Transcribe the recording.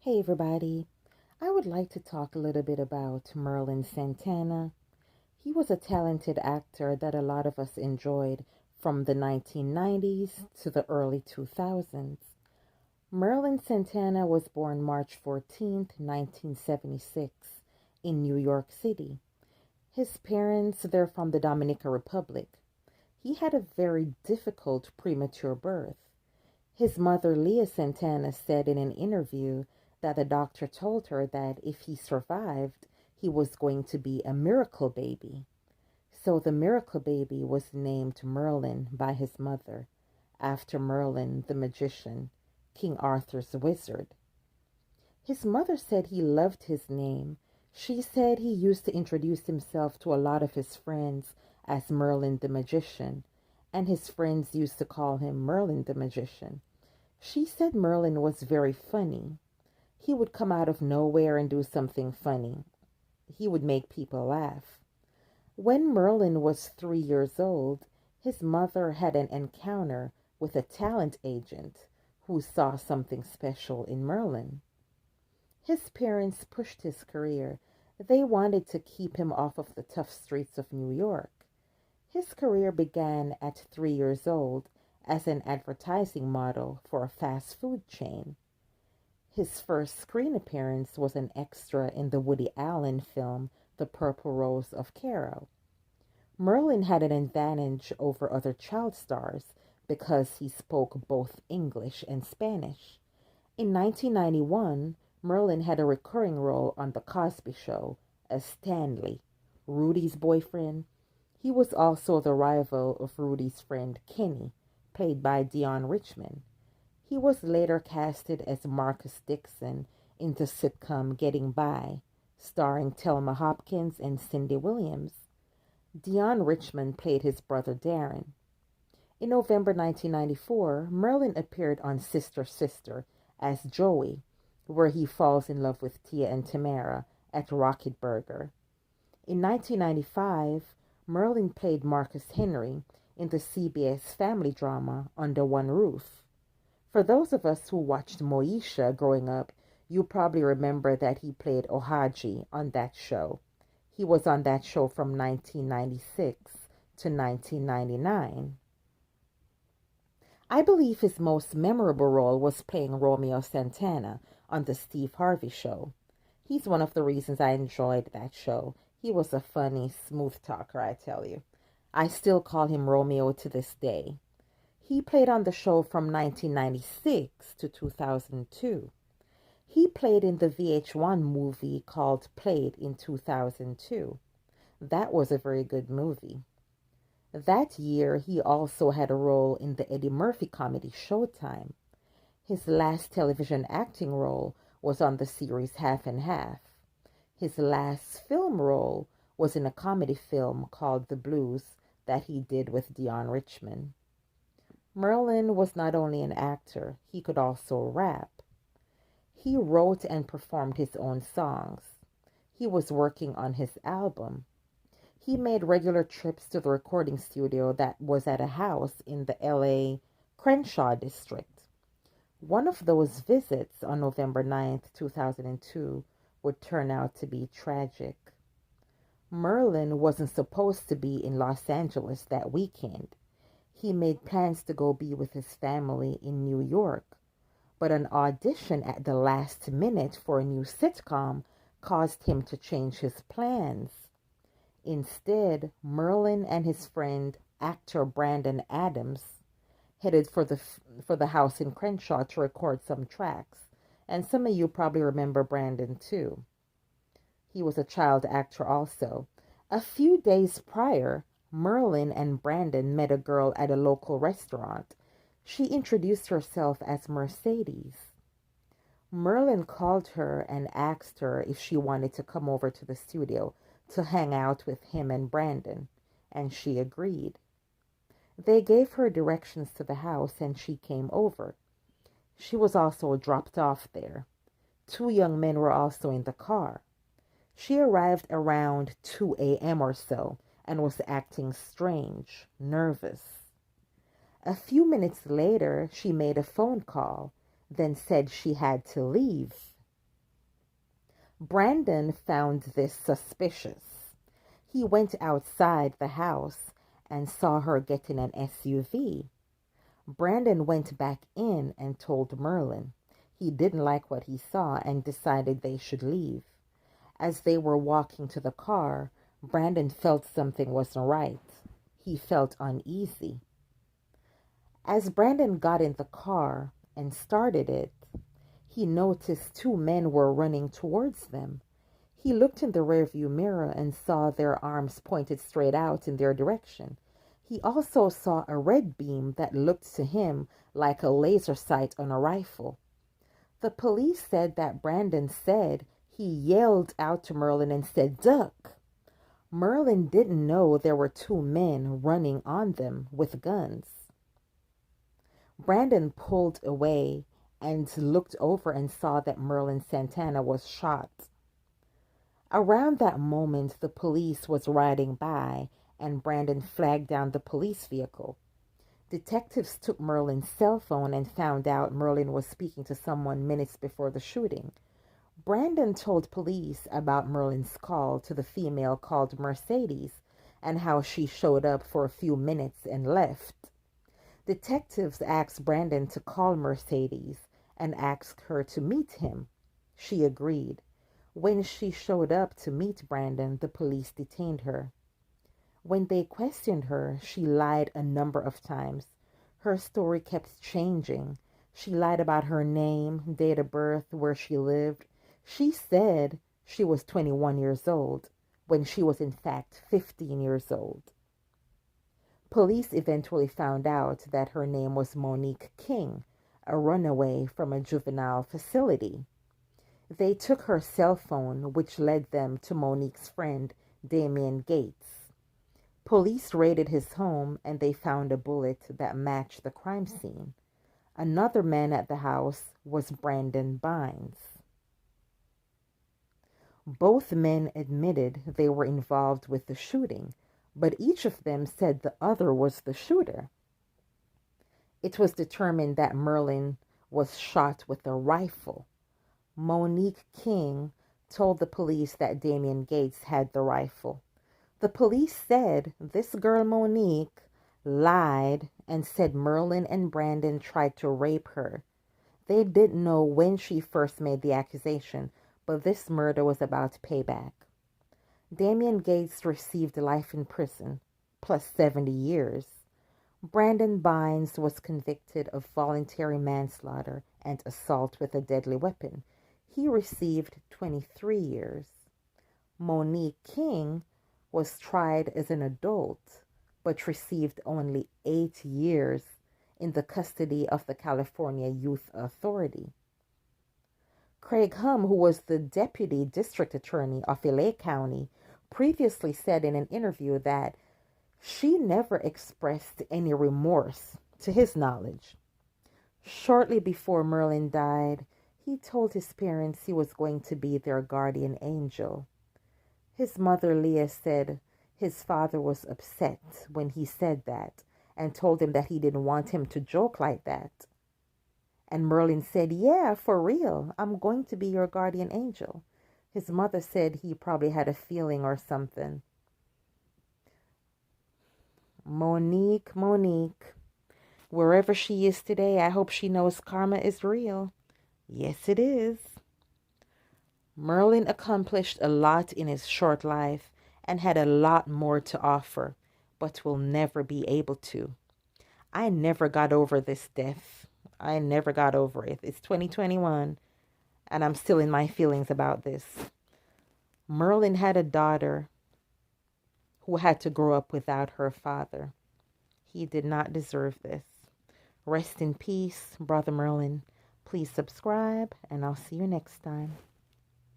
Hey everybody, I would like to talk a little bit about Merlin Santana. He was a talented actor that a lot of us enjoyed from the 1990s to the early 2000s. Merlin Santana was born March 14th, 1976 in New York City. His parents, they're from the Dominican Republic. He had a very difficult premature birth. His mother, Leah Santana, said in an interview that the doctor told her that if he survived, he was going to be a miracle baby. So the miracle baby was named Merlin by his mother, after Merlin the magician, King Arthur's wizard. His mother said he loved his name. She said he used to introduce himself to a lot of his friends as Merlin the magician, and his friends used to call him Merlin the magician. She said Merlin was very funny. He would come out of nowhere and do something funny. He would make people laugh. When Merlin was 3 years old, his mother had an encounter with a talent agent who saw something special in Merlin. His parents pushed his career. They wanted to keep him off of the tough streets of New York. His career began at 3 years old as an advertising model for a fast food chain. His first screen appearance was an extra in the Woody Allen film The Purple Rose of Cairo. Merlin had an advantage over other child stars because he spoke both English and Spanish. In 1991, Merlin had a recurring role on The Cosby Show as Stanley, Rudy's boyfriend. He was also the rival of Rudy's friend Kenny, played by Dionne Richman. He was later casted as Marcus Dixon in the sitcom Getting By, starring Thelma Hopkins and Cindy Williams. Dionne Richman played his brother Darren. In November 1994, Merlin appeared on Sister Sister as Joey, where he falls in love with Tia and Tamara at Rocket Burger. In 1995, Merlin played Marcus Henry in the CBS family drama Under One Roof. For those of us who watched Moesha growing up, you probably remember that he played Ohaji on that show. He was on that show from 1996 to 1999. I believe his most memorable role was playing Romeo Santana on The Steve Harvey Show. He's one of the reasons I enjoyed that show. He was a funny, smooth talker, I tell you. I still call him Romeo to this day. He played on the show from 1996 to 2002. He played in the VH1 movie called Played in 2002. That was a very good movie. That year, he also had a role in the Eddie Murphy comedy Showtime. His last television acting role was on the series Half and Half. His last film role was in a comedy film called The Blues that he did with Dionne Richman. Merlin was not only an actor, he could also rap. He wrote and performed his own songs. He was working on his album. He made regular trips to the recording studio that was at a house in the LA Crenshaw district. One of those visits on November 9th, 2002 would turn out to be tragic. Merlin wasn't supposed to be in Los Angeles that weekend. He made plans to go be with his family in New York, but an audition at the last minute for a new sitcom caused him to change his plans. Instead, Merlin and his friend, actor Brandon Adams, headed for the house in Crenshaw to record some tracks. And some of you probably remember Brandon too. He was a child actor also. A few days prior, Merlin and Brandon met a girl at a local restaurant. She introduced herself as Mercedes. Merlin called her and asked her if she wanted to come over to the studio to hang out with him and Brandon, and she agreed. They gave her directions to the house and she came over. She was also dropped off there. Two young men were also in the car. She arrived around 2 a.m. or so and was acting strange, nervous. A few minutes later, she made a phone call, then said she had to leave. Brandon found this suspicious. He went outside the house and saw her get in an SUV. Brandon went back in and told Merlin. He didn't like what he saw and decided they should leave. As they were walking to the car, Brandon felt something wasn't right. He felt uneasy. As Brandon got in the car and started it, he noticed two men were running towards them. He looked in the rearview mirror and saw their arms pointed straight out in their direction. He also saw a red beam that looked to him like a laser sight on a rifle. The police said that Brandon said he yelled out to Merlin and said, "Duck!" Merlin didn't know there were two men running on them with guns. Brandon pulled away and looked over and saw that Merlin Santana was shot. Around that moment, the police was riding by and Brandon flagged down the police vehicle. Detectives took Merlin's cell phone and found out Merlin was speaking to someone minutes before the shooting. Brandon told police about Merlin's call to the female called Mercedes and how she showed up for a few minutes and left. Detectives asked Brandon to call Mercedes and asked her to meet him. She agreed. When she showed up to meet Brandon, the police detained her. When they questioned her, she lied a number of times. Her story kept changing. She lied about her name, date of birth, where she lived. She said she was 21 years old when she was in fact 15 years old. Police eventually found out that her name was Monique King, a runaway from a juvenile facility. They took her cell phone, which led them to Monique's friend, Damien Gates. Police raided his home and they found a bullet that matched the crime scene. Another man at the house was Brandon Bynes. Both men admitted they were involved with the shooting, but each of them said the other was the shooter. It was determined that Merlin was shot with a rifle. Monique King told the police that Damien Gates had the rifle. The police said this girl Monique lied and said Merlin and Brandon tried to rape her. They didn't know when she first made the accusation, but this murder was about payback. Damien Gates received life in prison, plus 70 years. Brandon Bynes was convicted of voluntary manslaughter and assault with a deadly weapon. He received 23 years. Monique King was tried as an adult, but received only 8 years in the custody of the California Youth Authority. Craig Hum, who was the deputy district attorney of LA County, previously said in an interview that she never expressed any remorse to his knowledge. Shortly before Merlin died, he told his parents he was going to be their guardian angel. His mother, Leah, said his father was upset when he said that and told him that he didn't want him to joke like that. And Merlin said, "Yeah, for real, I'm going to be your guardian angel." His mother said he probably had a feeling or something. Monique, wherever she is today, I hope she knows karma is real. Yes, it is. Merlin accomplished a lot in his short life and had a lot more to offer, but will never be able to. I never got over this death. I never got over it. It's 2021, and I'm still in my feelings about this. Merlin had a daughter who had to grow up without her father. He did not deserve this. Rest in peace, Brother Merlin. Please subscribe, and I'll see you next time.